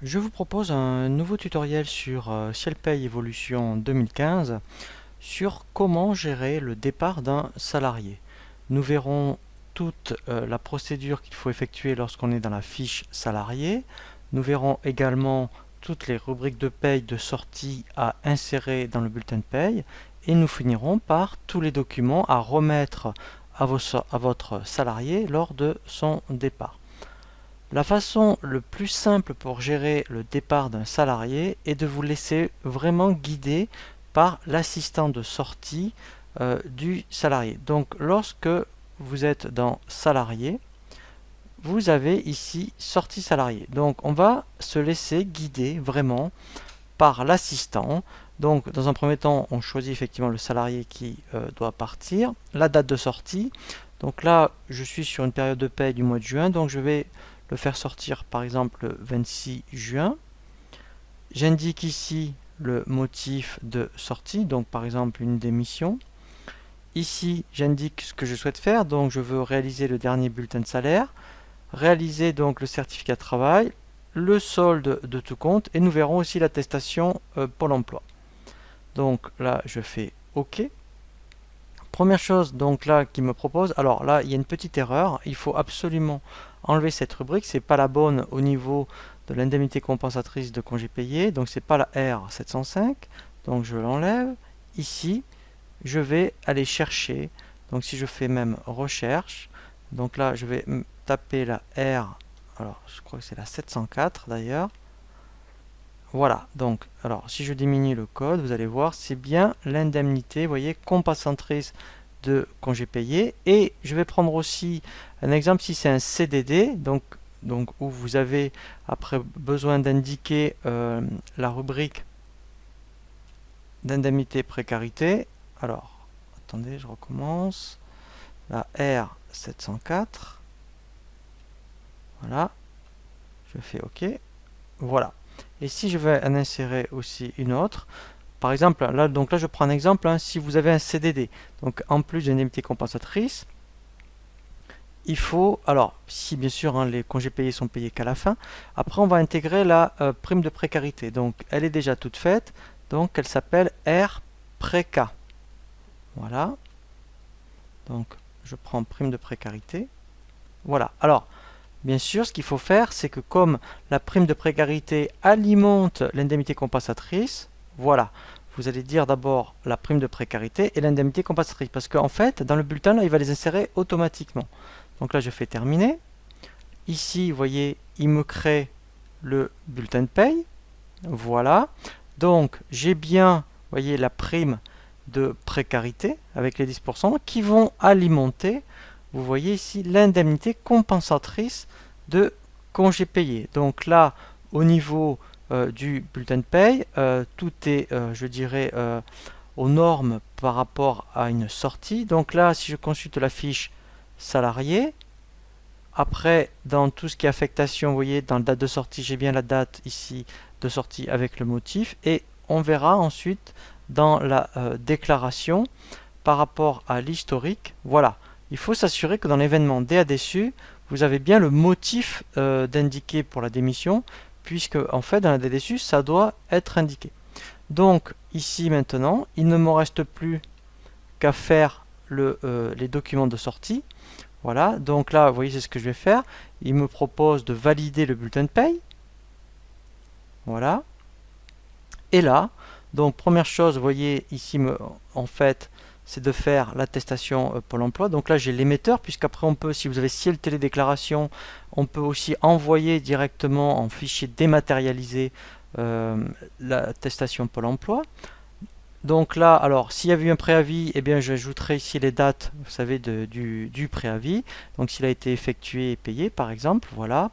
Je vous propose un nouveau tutoriel sur CielPay Evolution 2015 sur comment gérer le départ d'un salarié. Nous verrons toute la procédure qu'il faut effectuer lorsqu'on est dans la fiche salarié. Nous verrons également toutes les rubriques de paye de sortie à insérer dans le bulletin de paye et nous finirons par tous les documents à remettre à votre salarié lors de son départ. La façon le plus simple pour gérer le départ d'un salarié est de vous laisser vraiment guider par l'assistant de sortie du salarié. Donc lorsque vous êtes dans salarié, vous avez ici sortie salarié. Donc on va se laisser guider vraiment par l'assistant. Donc dans un premier temps, on choisit effectivement le salarié qui doit partir, la date de sortie. Donc là, je suis sur une période de paie du mois de juin, donc je vais le faire sortir par exemple le 26 juin. J'indique ici le motif de sortie, donc par exemple une démission. Ici, j'indique ce que je souhaite faire, donc je veux réaliser le dernier bulletin de salaire, réaliser donc le certificat de travail, le solde de tout compte, et nous verrons aussi l'attestation Pôle emploi. Donc là, je fais OK. Première chose donc là qui me propose, alors là il y a une petite erreur, il faut absolument enlever cette rubrique, c'est pas la bonne au niveau de l'indemnité compensatrice de congés payés, donc c'est pas la R705, donc je l'enlève. Ici, je vais aller chercher, donc si je fais même recherche, donc là je vais taper la R, alors je crois que c'est la 704 d'ailleurs. Voilà, donc, alors si je diminue le code, vous allez voir, c'est bien l'indemnité, vous voyez, compensatrice de congés payés. Et je vais prendre aussi un exemple si c'est un CDD, donc où vous avez après besoin d'indiquer la rubrique d'indemnité précarité. Alors, attendez, je recommence. La R704. Voilà, je fais OK. Voilà. Et si je vais en insérer aussi une autre, par exemple, là je prends un exemple, si vous avez un CDD, donc en plus d'une indemnité compensatrice, il faut, alors si bien sûr les congés payés sont payés qu'à la fin, après on va intégrer la prime de précarité, donc elle est déjà toute faite, donc elle s'appelle R-Préca. Voilà, donc je prends prime de précarité, voilà, alors bien sûr, ce qu'il faut faire, c'est que comme la prime de précarité alimente l'indemnité compensatrice, voilà, vous allez dire d'abord la prime de précarité et l'indemnité compensatrice, parce qu'en fait, dans le bulletin, là, il va les insérer automatiquement. Donc là, je fais terminer. Ici, vous voyez, il me crée le bulletin de paye. Voilà. Donc, j'ai bien, vous voyez, la prime de précarité avec les 10% qui vont alimenter, vous voyez ici, l'indemnité compensatrice de congés payés. Donc là, au niveau du bulletin de paye, tout est, je dirais, aux normes par rapport à une sortie. Donc là, si je consulte la fiche salarié, après, dans tout ce qui est affectation, vous voyez, dans la date de sortie, j'ai bien la date ici de sortie avec le motif. Et on verra ensuite dans la déclaration par rapport à l'historique. Voilà, il faut s'assurer que dans l'événement DA-déçu, vous avez bien le motif d'indiquer pour la démission, puisque en fait dans la DA-déçu, ça doit être indiqué. Donc ici maintenant, il ne me reste plus qu'à faire les documents de sortie. Voilà, donc là, vous voyez, c'est ce que je vais faire. Il me propose de valider le bulletin de paye. Voilà. Et là, donc première chose, vous voyez ici, en fait, c'est de faire l'attestation Pôle emploi. Donc là, j'ai l'émetteur, puisqu'après on peut, si vous avez ciel télédéclaration, on peut aussi envoyer directement en fichier dématérialisé l'attestation Pôle emploi. Donc là, alors s'il y avait eu un préavis, eh bien j'ajouterai ici les dates, vous savez, du préavis. Donc s'il a été effectué et payé, par exemple, voilà.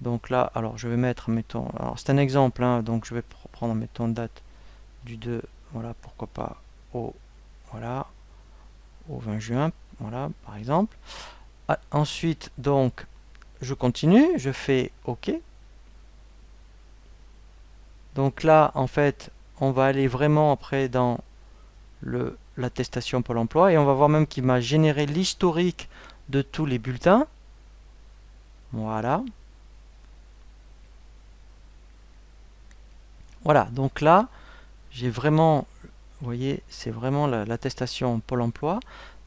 Donc là, alors je vais mettre, mettons, alors c'est un exemple, donc je vais prendre, mettons, date du 2, voilà, pourquoi pas voilà, au 20 juin, voilà, par exemple. Ensuite, donc, je continue, je fais OK. Donc là, en fait, on va aller vraiment après dans l'attestation Pôle emploi et on va voir même qu'il m'a généré l'historique de tous les bulletins. Voilà. Voilà, donc là, j'ai vraiment, vous voyez, c'est vraiment l'attestation Pôle emploi.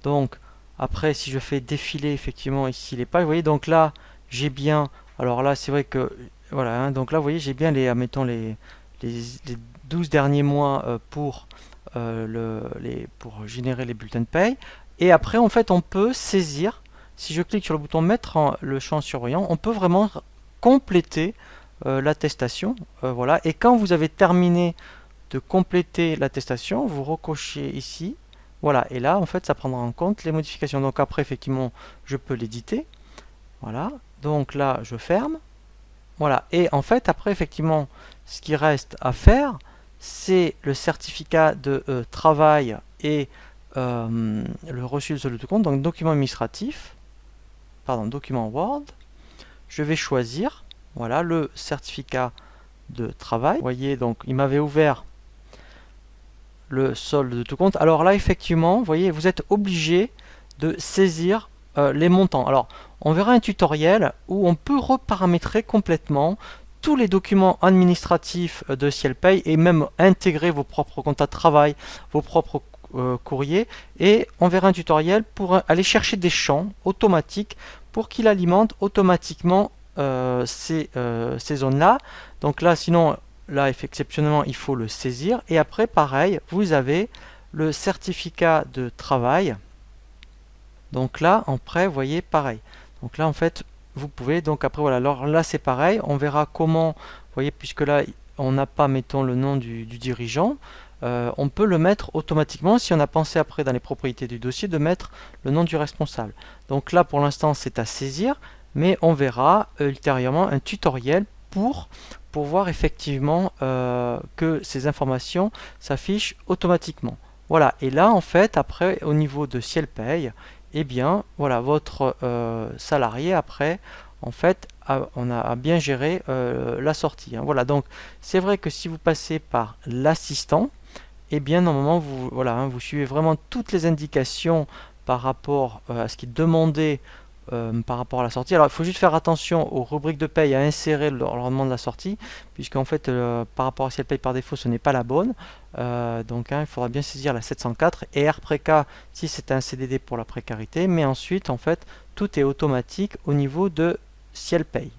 Donc, après, si je fais défiler effectivement ici les pages, vous voyez, donc là, j'ai bien, alors là, c'est vrai que, voilà, hein, donc là, vous voyez, j'ai bien les, admettons, les 12 derniers mois pour générer les bulletins de paye. Et après, en fait, on peut saisir, si je clique sur le bouton mettre le champ surveillant, on peut vraiment compléter l'attestation. Voilà. Et quand vous avez terminé de compléter l'attestation, vous recochez ici. Voilà. Et là, en fait, ça prendra en compte les modifications. Donc après, effectivement, je peux l'éditer. Voilà. Donc là, je ferme. Voilà. Et en fait, après, effectivement, ce qui reste à faire, c'est le certificat de travail et le reçu de solde de compte. Donc document administratif, pardon, document Word. Je vais choisir, voilà, le certificat de travail. Vous voyez, donc il m'avait ouvert le solde de tout compte. Alors là, effectivement, vous voyez, vous êtes obligé de saisir les montants. Alors, on verra un tutoriel où on peut reparamétrer complètement tous les documents administratifs de CielPay et même intégrer vos propres comptes de travail, vos propres courriers. Et on verra un tutoriel pour aller chercher des champs automatiques pour qu'il alimente automatiquement ces zones-là. Donc là, sinon, là, exceptionnellement, il faut le saisir. Et après, pareil, vous avez le certificat de travail. Donc là, après, vous voyez, pareil. Donc là, en fait, vous pouvez, donc après, voilà, alors là, c'est pareil. On verra comment, vous voyez, puisque là, on n'a pas, mettons, le nom du dirigeant. On peut le mettre automatiquement si on a pensé après dans les propriétés du dossier de mettre le nom du responsable. Donc là, pour l'instant, c'est à saisir, mais on verra ultérieurement un tutoriel pour voir effectivement que ces informations s'affichent automatiquement. Voilà, et là en fait après au niveau de CielPay, eh bien voilà, votre salarié après en fait on a bien géré la sortie, hein. Voilà, donc c'est vrai que si vous passez par l'assistant, eh bien normalement vous, voilà, hein, vous suivez vraiment toutes les indications par rapport à ce qui est demandé par rapport à la sortie. Alors il faut juste faire attention aux rubriques de paye à insérer leur demande de la sortie, puisqu'en fait par rapport à CielPay par défaut ce n'est pas la bonne. Donc hein, il faudra bien saisir la 704 et RPréca si c'est un CDD pour la précarité, mais ensuite en fait tout est automatique au niveau de CielPay.